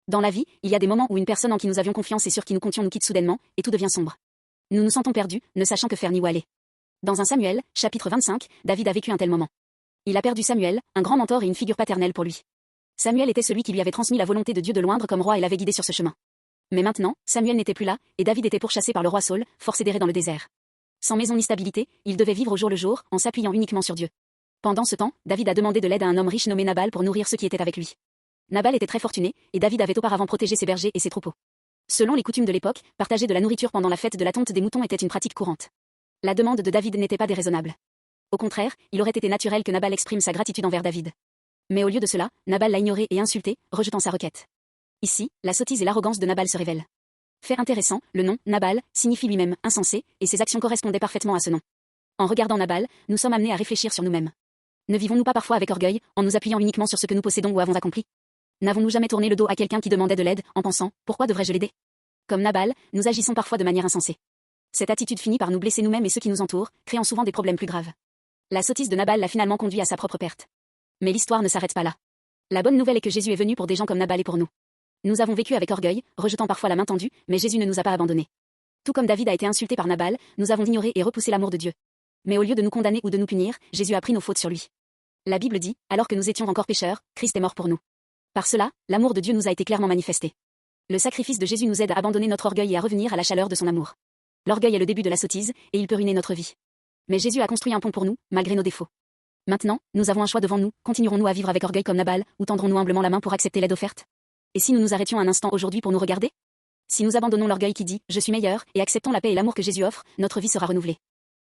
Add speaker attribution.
Speaker 1: Dans la vie, il y a des moments où une personne en qui nous avions confiance et sur qui nous comptions nous quitte soudainement, et tout devient sombre. Nous nous sentons perdus, ne sachant que faire ni où aller. Dans 1 Samuel, chapitre 25, David a vécu un tel moment. Il a perdu Samuel, un grand mentor et une figure paternelle pour lui. Samuel était celui qui lui avait transmis la volonté de Dieu de l'oindre comme roi et l'avait guidé sur ce chemin. Mais maintenant, Samuel n'était plus là, et David était pourchassé par le roi Saul, forcé d'errer dans le désert. Sans maison ni stabilité, il devait vivre au jour le jour, en s'appuyant uniquement sur Dieu. Pendant ce temps, David a demandé de l'aide à un homme riche nommé Nabal pour nourrir ceux qui étaient avec lui. Nabal était très fortuné, et David avait auparavant protégé ses bergers et ses troupeaux. Selon les coutumes de l'époque, partager de la nourriture pendant la fête de la tonte des moutons était une pratique courante. La demande de David n'était pas déraisonnable. Au contraire, il aurait été naturel que Nabal exprime sa gratitude envers David. Mais au lieu de cela, Nabal l'a ignoré et insulté, rejetant sa requête. Ici, la sottise et l'arrogance de Nabal se révèlent. Fait intéressant, le nom, Nabal, signifie lui-même insensé, et ses actions correspondaient parfaitement à ce nom. En regardant Nabal, nous sommes amenés à réfléchir sur nous-mêmes. Ne vivons-nous pas parfois avec orgueil, en nous appuyant uniquement sur ce que nous possédons ou avons accompli? N'avons-nous jamais tourné le dos à quelqu'un qui demandait de l'aide, en pensant « Pourquoi devrais-je l'aider ?» Comme Nabal, nous agissons parfois de manière insensée. Cette attitude finit par nous blesser nous-mêmes et ceux qui nous entourent, créant souvent des problèmes plus graves. La sottise de Nabal l'a finalement conduit à sa propre perte. Mais l'histoire ne s'arrête pas là. La bonne nouvelle est que Jésus est venu pour des gens comme Nabal et pour nous. Nous avons vécu avec orgueil, rejetant parfois la main tendue, mais Jésus ne nous a pas abandonnés. Tout comme David a été insulté par Nabal, nous avons ignoré et repoussé l'amour de Dieu. Mais au lieu de nous condamner ou de nous punir, Jésus a pris nos fautes sur lui. La Bible dit, alors que nous étions encore pécheurs, Christ est mort pour nous. Par cela, l'amour de Dieu nous a été clairement manifesté. Le sacrifice de Jésus nous aide à abandonner notre orgueil et à revenir à la chaleur de son amour. L'orgueil est le début de la sottise, et il peut ruiner notre vie. Mais Jésus a construit un pont pour nous, malgré nos défauts. Maintenant, nous avons un choix devant nous, continuerons-nous à vivre avec orgueil comme Nabal, ou tendrons-nous humblement la main pour accepter l'aide offerte? Et si nous nous arrêtions un instant aujourd'hui pour nous regarder? Si nous abandonnons l'orgueil qui dit « Je suis meilleur » et acceptons la paix et l'amour que Jésus offre, notre vie sera renouvelée.